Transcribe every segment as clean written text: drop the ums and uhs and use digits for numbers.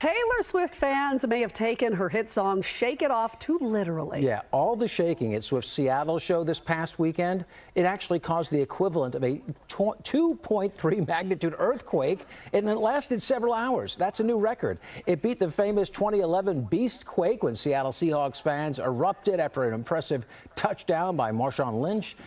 Taylor Swift fans may have taken her hit song Shake It Off too literally. Yeah, all the shaking at Swift's Seattle show this past weekend, it actually caused the equivalent of a 2.3 magnitude earthquake, and it lasted several hours. That's a new record. It beat the famous 2011 BEAST QUAKE when Seattle Seahawks fans erupted after an impressive touchdown by Marshawn Lynch.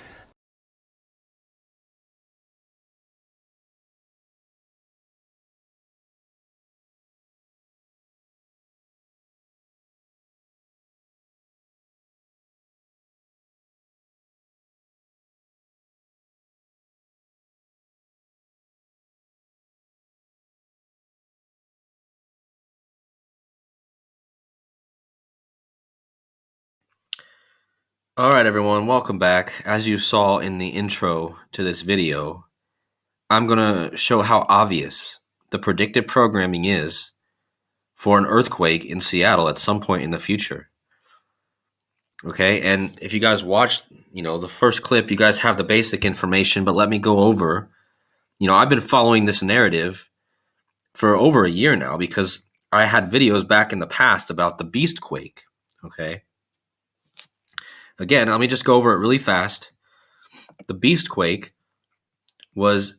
All right, everyone, welcome back. As you saw in the intro to this video, I'm going to show how obvious the predictive programming is for an earthquake in Seattle at some point in the future. Okay, and if you guys watched, the first clip, you guys have the basic information, but let me go over, I've been following this narrative for over a year now because I had videos back in the past about the BEAST QUAKE, okay? Again, let me just go over it really fast. The BEAST QUAKE was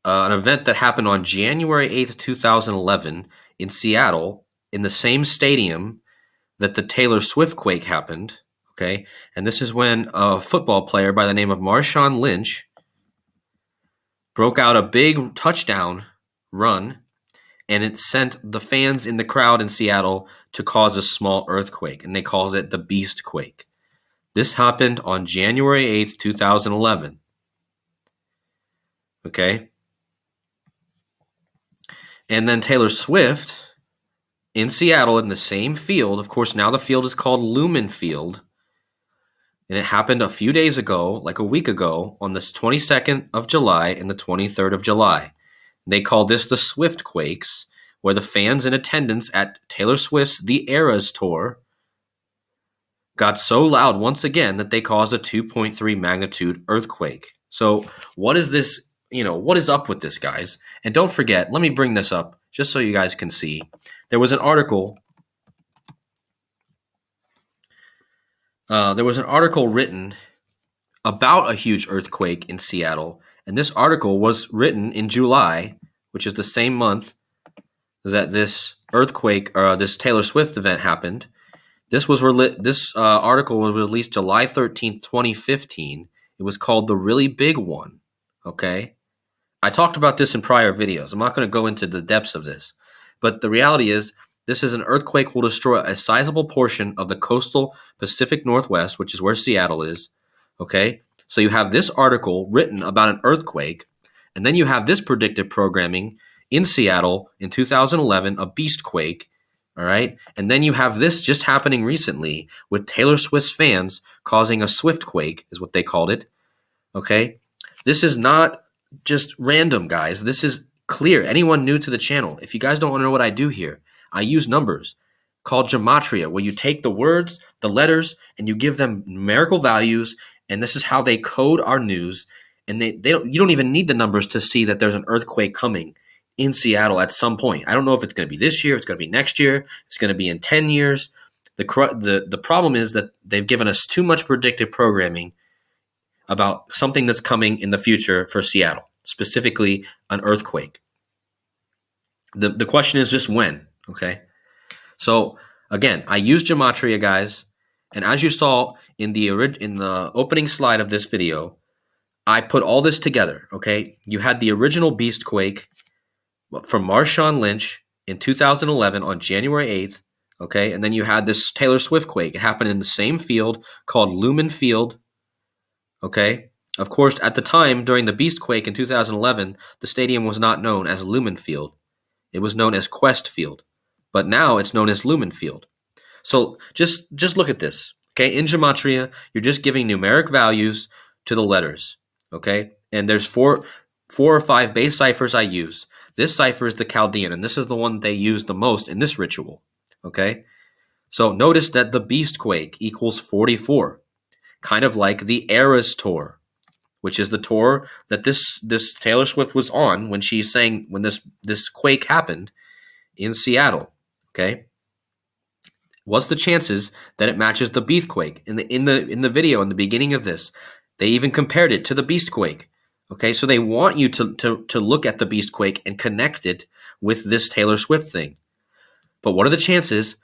an event that happened on January 8th, 2011 in Seattle in the same stadium that the Taylor Swift quake happened, okay? And this is when a football player by the name of Marshawn Lynch broke out a big touchdown run, and it sent the fans in the crowd in Seattle to cause a small earthquake, and they call it the BEAST QUAKE. This happened on January 8th, 2011. Okay? And then Taylor Swift in Seattle in the same field. Of course, now the field is called Lumen Field. And it happened a few days ago, like a week ago, on the 22nd of July and the 23rd of July. They call this the Swift Quakes, where the fans in attendance at Taylor Swift's The Eras tour got so loud once again that they caused a 2.3 magnitude earthquake. So what is this, what is up with this, guys? And don't forget, let me bring this up just so you guys can see. There was an article written about a huge earthquake in Seattle, and this article was written in July, which is the same month that this earthquake or this Taylor Swift event happened. This article was released July 13th, 2015. It was called The Really Big One, okay? I talked about this in prior videos. I'm not going to go into the depths of this. But the reality is, this is an earthquake will destroy a sizable portion of the coastal Pacific Northwest, which is where Seattle is, okay? So you have this article written about an earthquake, and then you have this predictive programming in Seattle in 2011, a BEAST QUAKE, all right? And then you have this just happening recently with Taylor Swift's fans causing a Swift quake, is what they called it, okay? This is not just random, guys. This is clear. Anyone new to the channel, if you guys don't want to know what I do here, I use numbers called gematria, where you take the words, the letters, and you give them numerical values, and this is how they code our news. And you don't even need the numbers to see that there's an earthquake coming in Seattle at some point. I don't know if it's going to be this year, it's going to be next year, it's going to be in 10 years. The problem is that they've given us too much predictive programming about something that's coming in the future for Seattle, specifically an earthquake. The question is just when, okay? So again, I use gematria, guys, and as you saw in the opening slide of this video, I put all this together, okay? You had the original BEAST QUAKE from Marshawn Lynch in 2011 on January 8th, okay? And then you had this Taylor Swift quake. It happened in the same field called Lumen Field, okay? Of course, at the time, during the BEAST QUAKE in 2011, the stadium was not known as Lumen Field. It was known as Quest Field. But now it's known as Lumen Field. So just look at this, okay? In gematria, you're just giving numeric values to the letters, okay? And there's four or five base ciphers I use. This cipher is the Chaldean, and this is the one they use the most in this ritual, okay? So notice that the BEAST QUAKE equals 44, kind of like the Eras tour, which is the tour that this Taylor Swift was on when she sang when this quake happened in Seattle, Okay. What's the chances that it matches the Beast Quake? In the video in the beginning of this, they even compared it to the Beast Quake. Okay, so they want you to look at the Beast Quake and connect it with this Taylor Swift thing. But what are the chances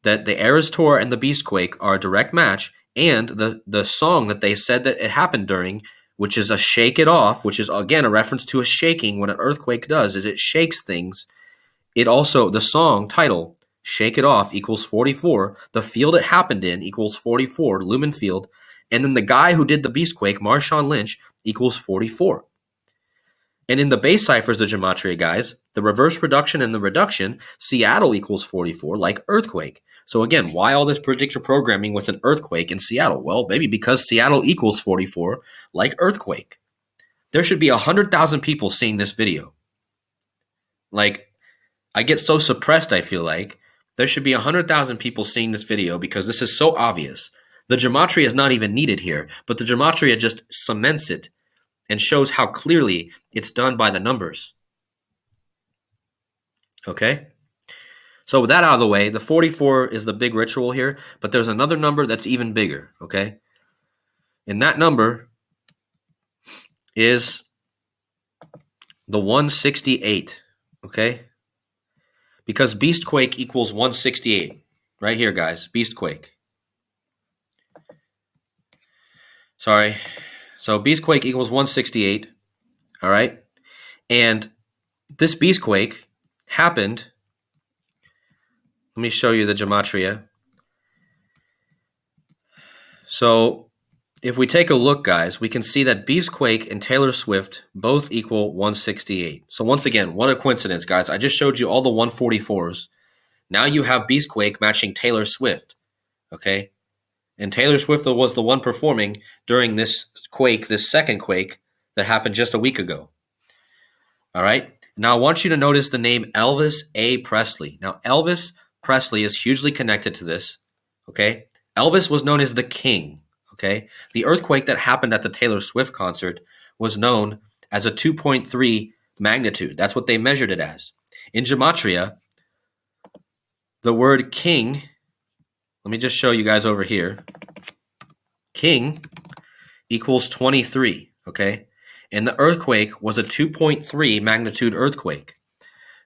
that the Eras Tour and the Beast Quake are a direct match, and the song that they said that it happened during, which is a Shake It Off, which is again a reference to a shaking, what an earthquake does is it shakes things. It also, the song title, Shake It Off, equals 44. The field it happened in equals 44, Lumen Field. And then the guy who did the Beastquake, Marshawn Lynch, equals 44. And in the base ciphers, the gematria, guys, the reverse reduction and the reduction, Seattle equals 44, like earthquake. So again, why all this predictor programming with an earthquake in Seattle? Well, maybe because Seattle equals 44, like earthquake. There should be 100,000 people seeing this video. Like, I get so suppressed, I feel like. There should be 100,000 people seeing this video because this is so obvious. The gematria is not even needed here, but the gematria just cements it and shows how clearly it's done by the numbers. Okay? So with that out of the way, the 44 is the big ritual here, but there's another number that's even bigger, okay? And that number is the 168, okay? Because Beastquake equals 168. Right here, guys. Beastquake. Sorry. So Beastquake equals 168. All right. And this Beastquake happened. Let me show you the gematria. So if we take a look, guys, we can see that Beastquake and Taylor Swift both equal 168. So once again, what a coincidence, guys. I just showed you all the 144s. Now you have Beastquake matching Taylor Swift, okay? And Taylor Swift was the one performing during this quake, this second quake that happened just a week ago. All right? Now I want you to notice the name Elvis A. Presley. Now Elvis Presley is hugely connected to this, okay? Elvis was known as the King, okay? The earthquake that happened at the Taylor Swift concert was known as a 2.3 magnitude. That's what they measured it as. In gematria, the word king, let me just show you guys over here. King equals 23, okay? And the earthquake was a 2.3 magnitude earthquake.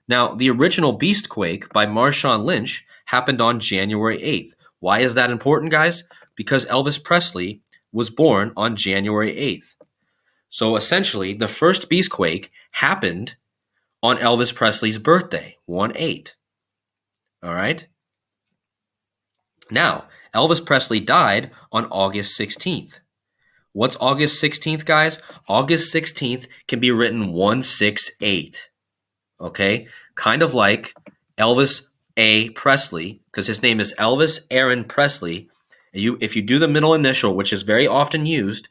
Now, the original Beastquake by Marshawn Lynch happened on January 8th. Why is that important, guys? Because Elvis Presley was born on January 8th. So essentially, the first Beastquake happened on Elvis Presley's birthday, 1/8. All right? Now, Elvis Presley died on August 16th. What's August 16th, guys? August 16th can be written 168. Okay? Kind of like Elvis A. Presley, because his name is Elvis Aaron Presley. If you do the middle initial, which is very often used,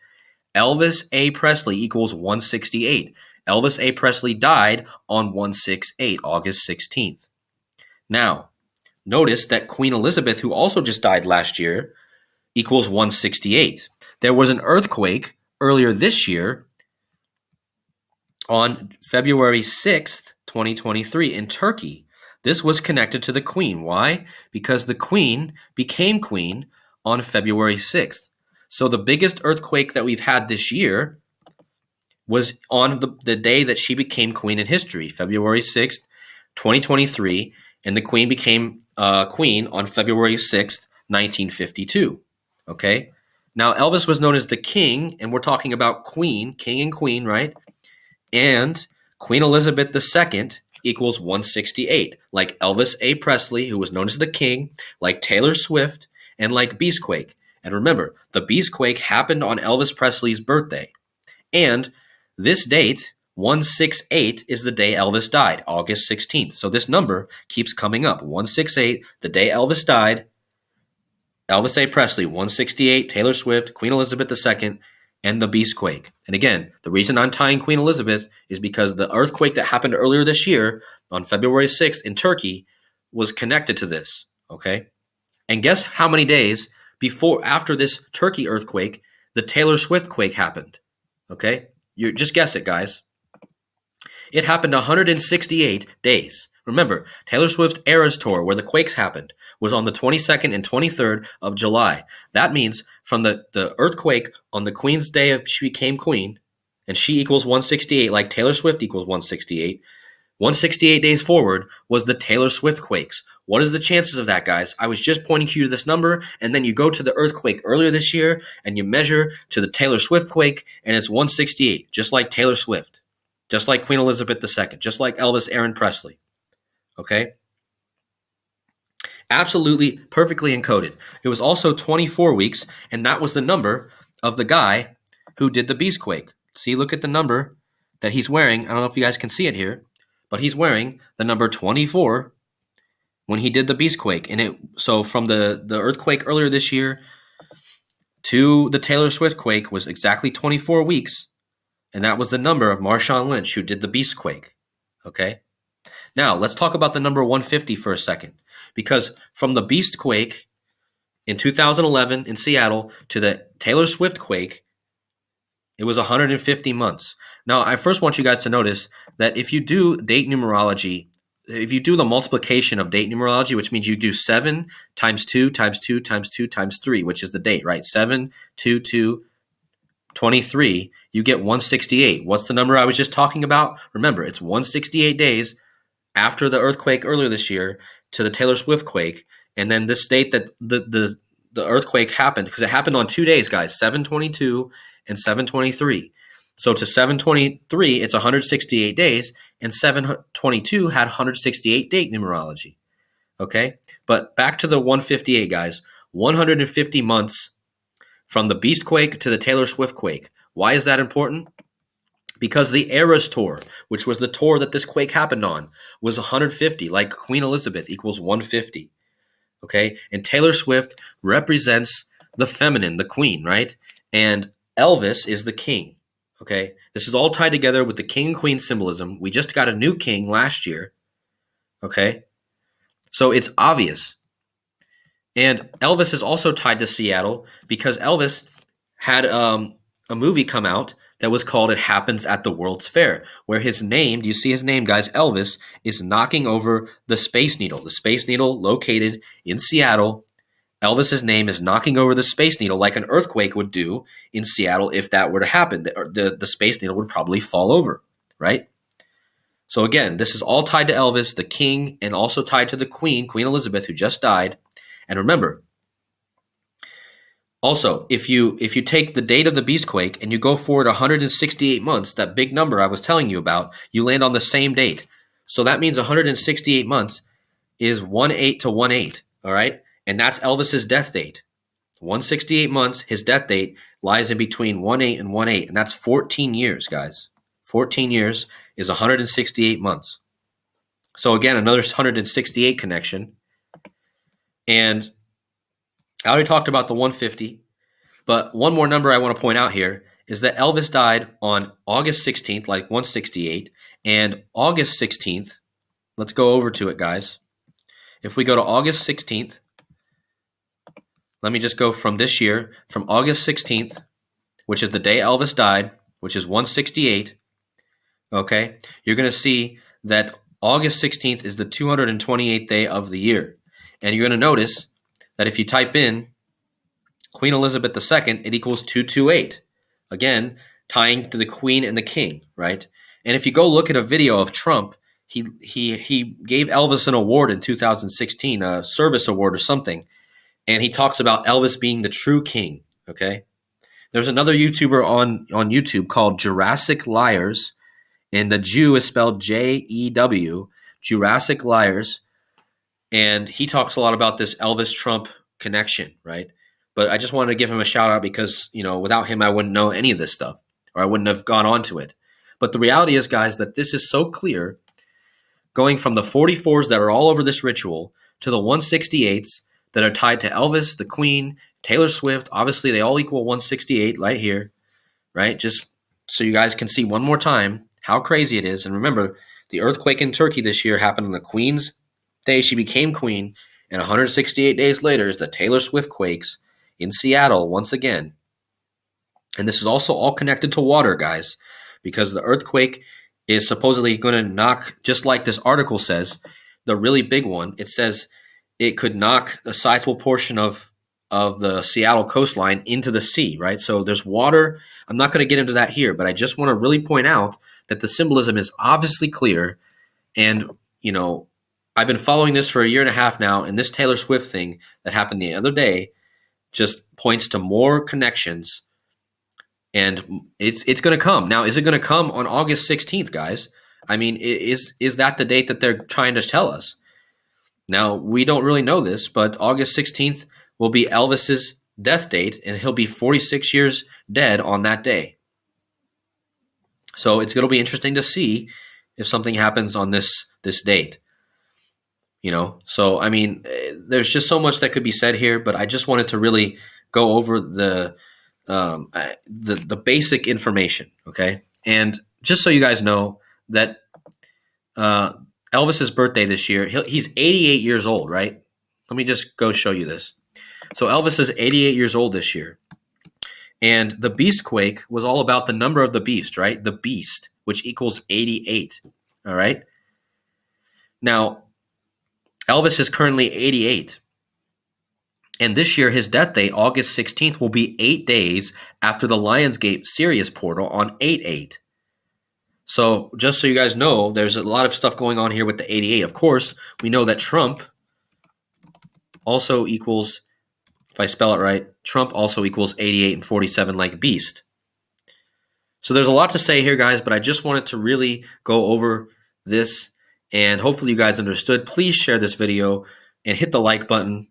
Elvis A. Presley equals 168. Elvis A. Presley died on 168, August 16th. Now, notice that Queen Elizabeth, who also just died last year, equals 168. There was an earthquake earlier this year on February 6th, 2023 in Turkey. This was connected to the Queen. Why? Because the Queen became Queen on February 6th. So the biggest earthquake that we've had this year was on the day that she became Queen in history, February 6th, 2023, and the Queen became Queen on February 6th, 1952. Okay? Now, Elvis was known as the King, and we're talking about Queen, King and Queen, right? And Queen Elizabeth II equals 168, like Elvis A. Presley, who was known as the King, like Taylor Swift, and like Beastquake. And remember, the Beastquake happened on Elvis Presley's birthday. And this date, 168, is the day Elvis died, August 16th. So this number keeps coming up. 168, the day Elvis died. Elvis A. Presley, 168, Taylor Swift, Queen Elizabeth II, and the Beastquake. And again, the reason I'm tying Queen Elizabeth is because the earthquake that happened earlier this year on February 6th in Turkey was connected to this, okay? And guess how many days after this Turkey earthquake, the Taylor Swift quake happened, okay? Just guess it, guys. It happened 168 days, Remember, Taylor Swift's Eras Tour, where the quakes happened, was on the 22nd and 23rd of July. That means from the earthquake on the Queen's day of she became queen, and she equals 168, like Taylor Swift equals 168, 168 days forward was the Taylor Swift quakes. What is the chances of that, guys? I was just pointing you to this number, and then you go to the earthquake earlier this year, and you measure to the Taylor Swift quake, and it's 168, just like Taylor Swift, just like Queen Elizabeth II, just like Elvis Aaron Presley. Okay? Absolutely perfectly encoded. It was also 24 weeks, and that was the number of the guy who did the Beast Quake. See, look at the number that he's wearing. I don't know if you guys can see it here, but he's wearing the number 24 when he did the Beast Quake. And so from the earthquake earlier this year to the Taylor Swift quake was exactly 24 weeks, and that was the number of Marshawn Lynch who did the Beast Quake. Okay? Now, let's talk about the number 150 for a second, because from the Beast Quake in 2011 in Seattle to the Taylor Swift quake, it was 150 months. Now, I first want you guys to notice that if you do date numerology, if you do the multiplication of date numerology, which means you do 7 times 2 times 2 times 2 times 3, which is the date, right? 7, 2, 2, 23, you get 168. What's the number I was just talking about? Remember, it's 168 days after the earthquake earlier this year to the Taylor Swift quake, and then this date that the earthquake happened, because it happened on 2 days, guys, 7/22 and 7/23. So to 7/23, it's 168 days, and 7/22 had 168 date numerology. Okay? But back to the 158, guys. 150 months from the Beast Quake to the Taylor Swift quake. Why is that important? Because the Eras Tour, which was the tour that this quake happened on, was 150, like Queen Elizabeth equals 150. Okay? And Taylor Swift represents the feminine, the queen, right? And Elvis is the king. Okay? This is all tied together with the king and queen symbolism. We just got a new king last year. Okay? So it's obvious. And Elvis is also tied to Seattle because Elvis had a movie come out that was called It Happens at the World's Fair, where his name, do you see his name, guys? Elvis is knocking over the Space Needle located in Seattle. Elvis's name is knocking over the Space Needle like an earthquake would do in Seattle if that were to happen. The Space Needle would probably fall over, right? So again, this is all tied to Elvis, the king, and also tied to the queen, Queen Elizabeth, who just died. And remember, also, if you take the date of the Beast Quake and you go forward 168 months, that big number I was telling you about, you land on the same date. So that means 168 months is 1/8 to 1/8, all right? And that's Elvis's death date. 168 months, his death date lies in between 1/8 and 1/8, and that's 14 years, guys. 14 years is 168 months. So again, another 168 connection. And I already talked about the 150, but one more number I want to point out here is that Elvis died on August 16th, like 168, and August 16th, let's go over to it, guys. If we go to August 16th, let me just go from this year, from August 16th, which is the day Elvis died, which is 168, okay? You're going to see that August 16th is the 228th day of the year. And you're going to notice that if you type in Queen Elizabeth II, it equals 228. Again, tying to the queen and the king, right? And if you go look at a video of Trump, he gave Elvis an award in 2016, a service award or something, and he talks about Elvis being the true king, okay? There's another YouTuber on YouTube called Jurassic Liars, and the Jew is spelled Jew, Jurassic Liars, and he talks a lot about this Elvis-Trump connection, right? But I just wanted to give him a shout out because, without him, I wouldn't know any of this stuff, or I wouldn't have gone on to it. But the reality is, guys, that this is so clear, going from the 44s that are all over this ritual to the 168s that are tied to Elvis, the Queen, Taylor Swift. Obviously, they all equal 168 right here, right? Just so you guys can see one more time how crazy it is. And remember, the earthquake in Turkey this year happened on the Queen's day she became queen, and 168 days later is the Taylor Swift quakes in Seattle once again. And this is also all connected to water, guys, because the earthquake is supposedly going to knock, just like this article says, the really big one. It says it could knock a sizable portion of the Seattle coastline into the sea, right? So there's water. I'm not going to get into that here, but I just want to really point out that the symbolism is obviously clear. And, you know, I've been following this for a year and a half now, and this Taylor Swift thing that happened the other day just points to more connections, and it's going to come. Now, is it going to come on August 16th, guys? I mean, is that the date that they're trying to tell us? Now, we don't really know this, but August 16th will be Elvis's death date, and he'll be 46 years dead on that day. So it's going to be interesting to see if something happens on this date. You know, so I mean, there's just so much that could be said here, but I just wanted to really go over the basic information, okay? And just so you guys know that Elvis's birthday this year, he's 88 years old, right? Let me just go show you this. So Elvis is 88 years old this year. And the Beast Quake was all about the number of the beast, right? The beast, which equals 88, all right? Now, Elvis is currently 88. And this year, his death date, August 16th, will be 8 days after the Lionsgate Sirius portal on 8/8. So just so you guys know, there's a lot of stuff going on here with the 88. Of course, we know that Trump also equals, if I spell it right, Trump also equals 88 and 47 like Beast. So there's a lot to say here, guys, but I just wanted to really go over this, and hopefully you guys understood. Please share this video and hit the like button,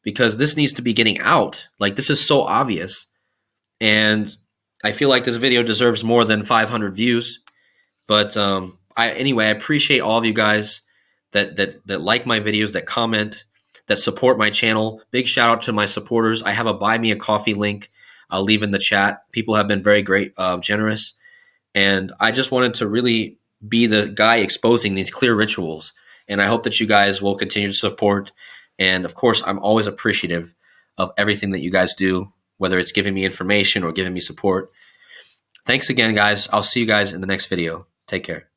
because this needs to be getting out. Like, this is so obvious. And I feel like this video deserves more than 500 views. But anyway, I appreciate all of you guys that like my videos, that comment, that support my channel. Big shout out to my supporters. I have a Buy Me a Coffee link I'll leave in the chat. People have been very great, generous. And I just wanted to really be the guy exposing these clear rituals. And I hope that you guys will continue to support. And of course, I'm always appreciative of everything that you guys do, whether it's giving me information or giving me support. Thanks again, guys. I'll see you guys in the next video. Take care.